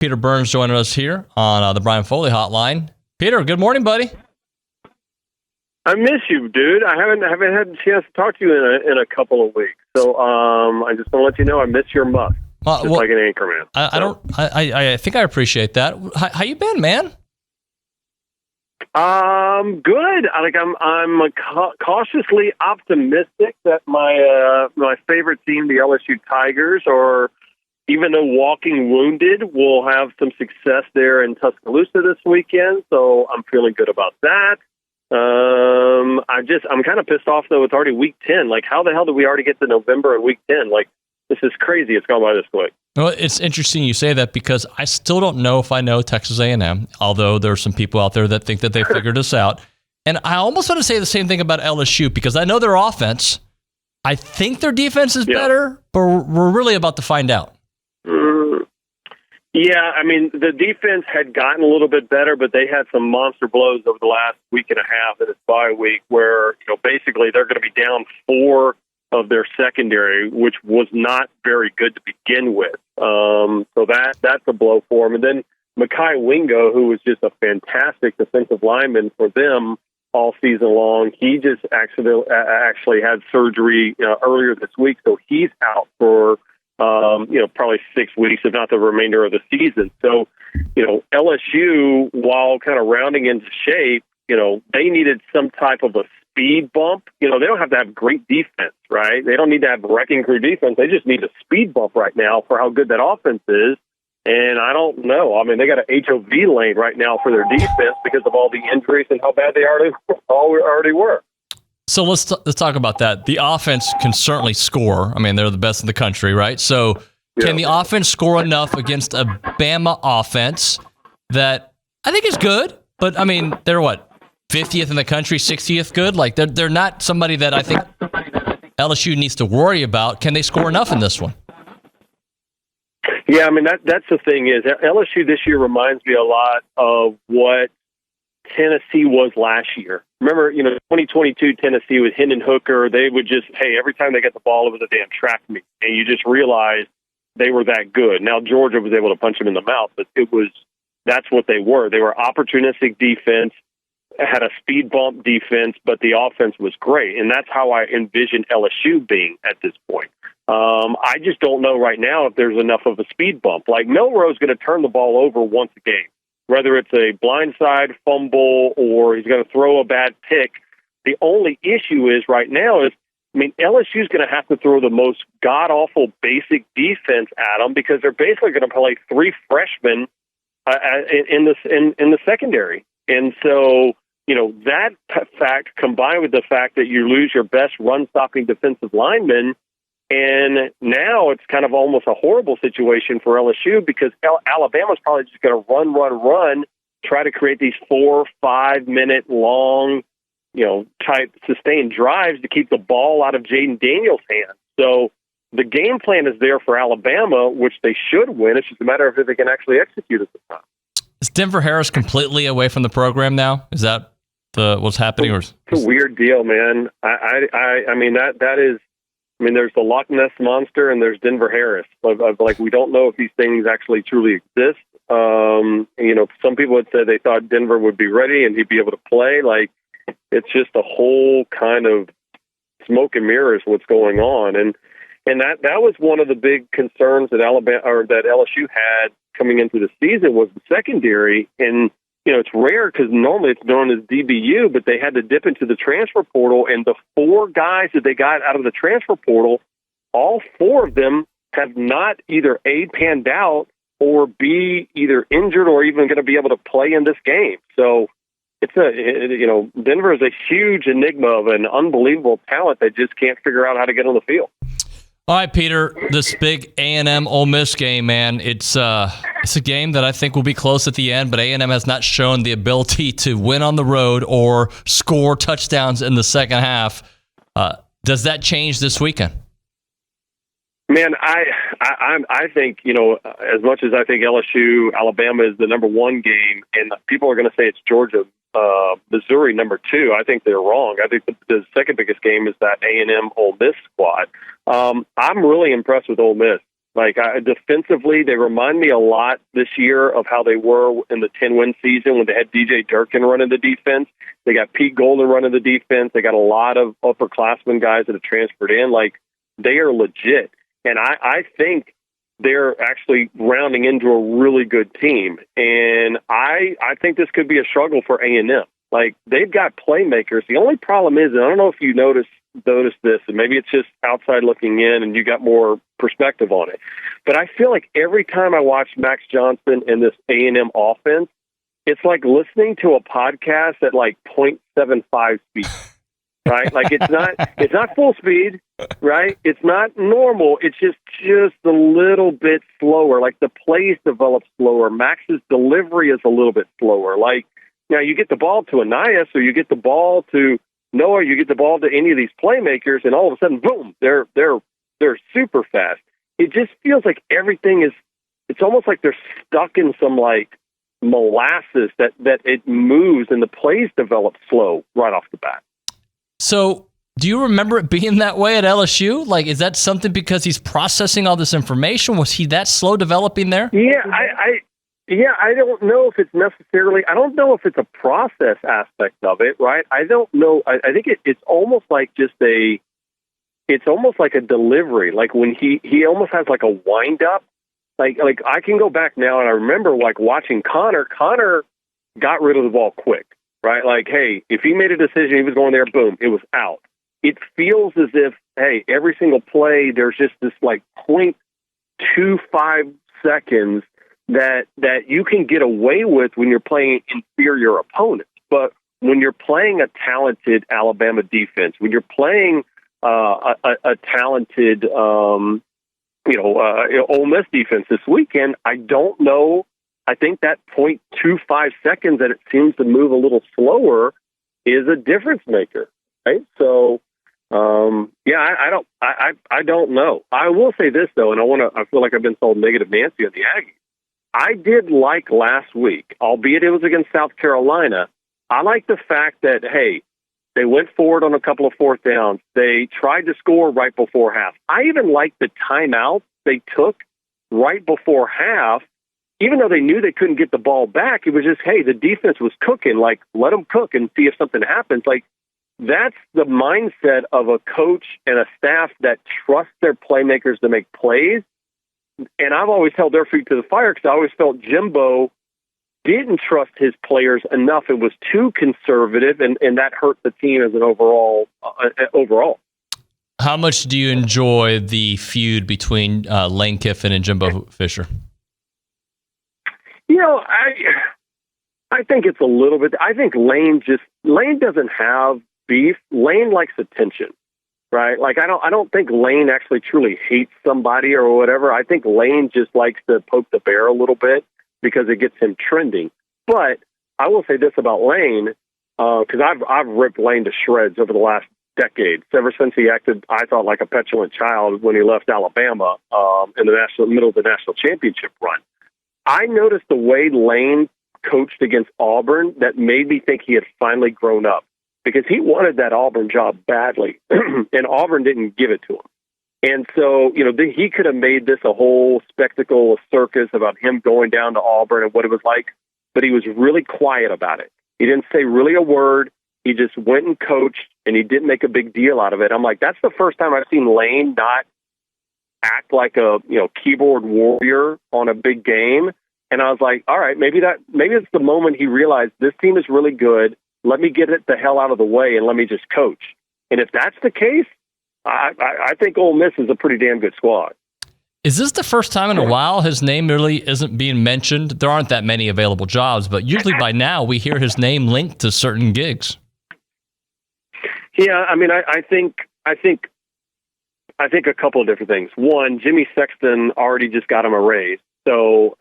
Peter Burns joining us here on the Brian Foley Hotline. Peter, good morning, buddy. I miss you, dude. I haven't had a chance to talk to you in a couple of weeks. So I just want to let you know I miss your muff, just like an anchorman. I think I appreciate that. How you been, man? Good. I'm cautiously optimistic that my favorite team, the LSU Tigers, or even though walking wounded, will have some success there in Tuscaloosa this weekend. So I'm feeling good about that. I'm kind of pissed off though. It's already week 10. Like, how the hell did we already get to November and week 10? Like, this is crazy. It's gone by this quick. Well, it's interesting you say that because I still don't know if I know Texas A&M, although there are some people out there that think that they figured us out. And I almost want to say the same thing about LSU because I know their offense. I think their defense is better, but we're really about to find out. Yeah, I mean, the defense had gotten a little bit better, but they had some monster blows over the last week and a half in this bye week where, basically they're going to be down 4 of their secondary, which was not very good to begin with. So that's a blow for them. And then Mekhi Wingo, who was just a fantastic defensive lineman for them all season long, he just actually had surgery earlier this week, so he's out for probably 6 weeks, if not the remainder of the season. So, LSU, while kind of rounding into shape, they needed some type of a speed bump. They don't have to have great defense, right? They don't need to have wrecking crew defense. They just need a speed bump right now for how good that offense is. And I don't know. I mean, they got an HOV lane right now for their defense because of all the injuries and how bad they already were. So let's talk about that. The offense can certainly score. I mean, they're the best in the country, right? So can the offense score enough against a Bama offense that I think is good? But, I mean, they're what, 50th in the country, 60th good? Like, they're not somebody that I think LSU needs to worry about. Can they score enough in this one? Yeah, I mean, that's the thing is LSU this year reminds me a lot of what Tennessee was last year. Remember, 2022 Tennessee with Hendon Hooker, they would just, every time they got the ball, it was a damn track meet. And you just realized they were that good. Now, Georgia was able to punch them in the mouth, but that's what they were. They were opportunistic defense, had a speed bump defense, but the offense was great. And that's how I envision LSU being at this point. I just don't know right now if there's enough of a speed bump. Like, Milroe's going to turn the ball over once a game. Whether it's a blindside fumble or he's going to throw a bad pick, the only issue is right now is, LSU's going to have to throw the most god-awful basic defense at them because they're basically going to play 3 freshmen in the secondary. And so, that fact combined with the fact that you lose your best run-stopping defensive lineman, and now it's kind of almost a horrible situation for LSU because Alabama's probably just going to run, try to create these 4-5 minute long, type sustained drives to keep the ball out of Jaden Daniels' hands. So the game plan is there for Alabama, which they should win. It's just a matter of if they can actually execute at the time. Is Denver Harris completely away from the program now? Is that what's happening? It's a weird deal, man. I mean, that is. I mean, there's the Loch Ness Monster and there's Denver Harris. Like, we don't know if these things actually truly exist. Some people had said they thought Denver would be ready and he'd be able to play. Like, it's just a whole kind of smoke and mirrors what's going on. And that was one of the big concerns that that LSU had coming into the season was the secondary. And it's rare because normally it's known as DBU, but they had to dip into the transfer portal, and the 4 guys that they got out of the transfer portal, all 4 of them have not either A, panned out, or B, either injured or even going to be able to play in this game. So it's Denver is a huge enigma of an unbelievable talent that just can't figure out how to get on the field. All right, Peter, this big A&M Ole Miss game, man, it's a game that I think will be close at the end, but A&M has not shown the ability to win on the road or score touchdowns in the second half. Does that change this weekend? Man, I think, as much as I think LSU, Alabama is the number 1 game, and people are going to say it's Georgia, Missouri number 2. I think they're wrong. I think the second biggest game is that A&M Ole Miss squad. I'm really impressed with Ole Miss. Like defensively, they remind me a lot this year of how they were in the 10-win season when they had DJ Durkin running the defense. They got Pete Golden running the defense. They got a lot of upperclassmen guys that have transferred in. Like, they are legit. And I think they're actually rounding into a really good team. And I think this could be a struggle for A&M. Like, they've got playmakers. The only problem is, and I don't know if you noticed this, and maybe it's just outside looking in and you got more perspective on it, but I feel like every time I watch Max Johnson and this A&M offense, it's like listening to a podcast at like 0.75 speed, right? Like, it's not full speed, right? It's not normal. It's just a little bit slower. Like, the plays develop slower. Max's delivery is a little bit slower. Like, now you get the ball to Anais, or you get the ball to Noah, you get the ball to any of these playmakers, and all of a sudden, boom, they're super fast. It just feels like everything is, it's almost like they're stuck in some like molasses that it moves and the plays develop slow right off the bat. So do you remember it being that way at LSU? Like, is that something because he's processing all this information? Was he that slow developing there? Yeah, I don't know if it's necessarily, I don't know if it's a process aspect of it, right? I don't know. I think it's almost like it's almost like a delivery. Like, when he almost has like a wind up, like I can go back now and I remember like watching Connor got rid of the ball quick, right? Like, hey, if he made a decision, he was going there, boom, it was out. It feels as if, hey, every single play, there's just this like 0.25 seconds that you can get away with when you're playing inferior opponents. But when you're playing a talented Alabama defense, when you're playing a talented, Ole Miss defense this weekend, I don't know. I think that 0.25 seconds that it seems to move a little slower is a difference maker, right? So, I don't know. I will say this though, and I feel like I've been told negative Nancy on the Aggies. I did like last week, albeit it was against South Carolina. I like the fact that, hey, they went forward on a couple of fourth downs. They tried to score right before half. I even like the timeout they took right before half, even though they knew they couldn't get the ball back. It was just, hey, the defense was cooking. Like, let them cook and see if something happens. Like, that's the mindset of a coach and a staff that trusts their playmakers to make plays. And I've always held their feet to the fire because I always felt Jimbo didn't trust his players enough. It was too conservative, and that hurt the team as an overall. How much do you enjoy the feud between Lane Kiffin and Jimbo Fisher? I think it's a little bit. I think Lane doesn't have beef. Lane likes attention. Right? Like, I don't think Lane actually truly hates somebody or whatever. I think Lane just likes to poke the bear a little bit because it gets him trending. But I will say this about Lane, because I've ripped Lane to shreds over the last decade, ever since he acted, I thought, like a petulant child when he left Alabama in the middle of the national championship run. I noticed the way Lane coached against Auburn that made me think he had finally grown up. Because he wanted that Auburn job badly, and Auburn didn't give it to him. And so, he could have made this a whole spectacle, a circus about him going down to Auburn and what it was like, but he was really quiet about it. He didn't say really a word. He just went and coached, and he didn't make a big deal out of it. I'm like, that's the first time I've seen Lane not act like a keyboard warrior on a big game. And I was like, all right, maybe it's the moment he realized this team is really good. Let me get it the hell out of the way and let me just coach. And if that's the case, I think Ole Miss is a pretty damn good squad. Is this the first time in a while his name really isn't being mentioned? There aren't that many available jobs, but usually by now we hear his name linked to certain gigs. Yeah, I mean, I think a couple of different things. One, Jimmy Sexton already just got him a raise. So,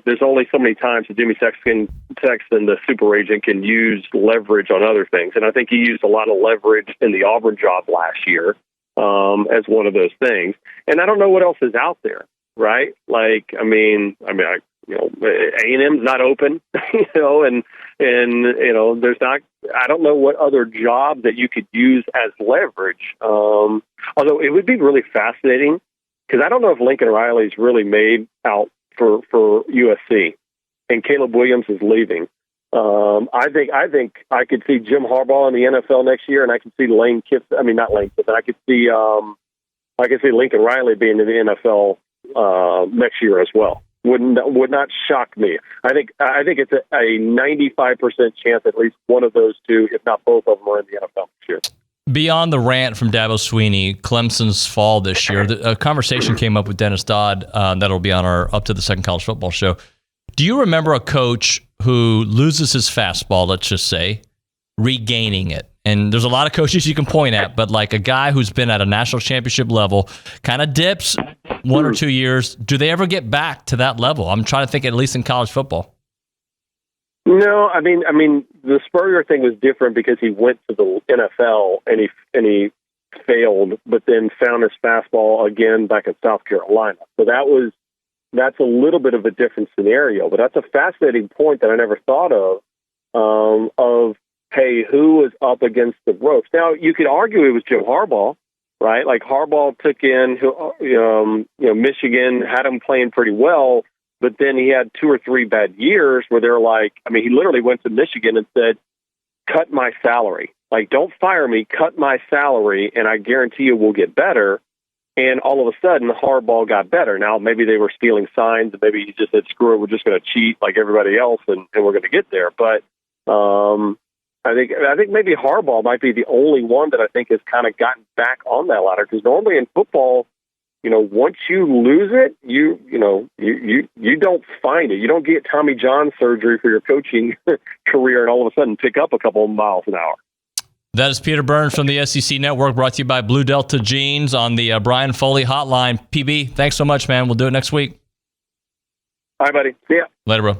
there's only so many times that Jimmy Sexton, the super agent, can use leverage on other things. And I think he used a lot of leverage in the Auburn job last year as one of those things. And I don't know what else is out there, right? Like, A&M's not open, and there's not, I don't know what other job that you could use as leverage. Although it would be really fascinating, because I don't know if Lincoln Riley's really made out for USC, and Caleb Williams is leaving. I think I could see Jim Harbaugh in the NFL next year, and I could see Lane Kiffin. I mean, not Lane Kiffin. I could see Lincoln Riley being in the NFL next year as well. Would not shock me. I think it's a 95% chance at least one of those two, if not both of them, are in the NFL next year. Beyond the rant from Dabo Swinney, Clemson's fall this year, a conversation came up with Dennis Dodd that'll be on our Up to the Second College Football show. Do you remember a coach who loses his fastball, let's just say, regaining it? And there's a lot of coaches you can point at, but like a guy who's been at a national championship level, kind of dips 1 or 2 years. Do they ever get back to that level? I'm trying to think, at least in college football. No, I mean, the Spurrier thing was different because he went to the NFL and he failed, but then found his fastball again back in South Carolina. So that's a little bit of a different scenario, but that's a fascinating point that I never thought of. Hey, who was up against the ropes? Now, you could argue it was Jim Harbaugh, right? Like Harbaugh took in, Michigan, had him playing pretty well, but then he had 2 or 3 bad years where they're like, I mean, he literally went to Michigan and said, cut my salary. Like, don't fire me, cut my salary, and I guarantee you we'll get better. And all of a sudden, Harbaugh got better. Now, maybe they were stealing signs, and maybe he just said, screw it, we're just going to cheat like everybody else, and we're going to get there. But I think maybe Harbaugh might be the only one that I think has kind of gotten back on that ladder, because normally in football, once you lose it, you don't find it. You don't get Tommy John surgery for your coaching career and all of a sudden pick up a couple of miles an hour. That is Peter Burns from the SEC Network, brought to you by Blue Delta Jeans on the Brian Foley Hotline. PB, thanks so much, man. We'll do it next week. All right, buddy. See ya. Later, bro.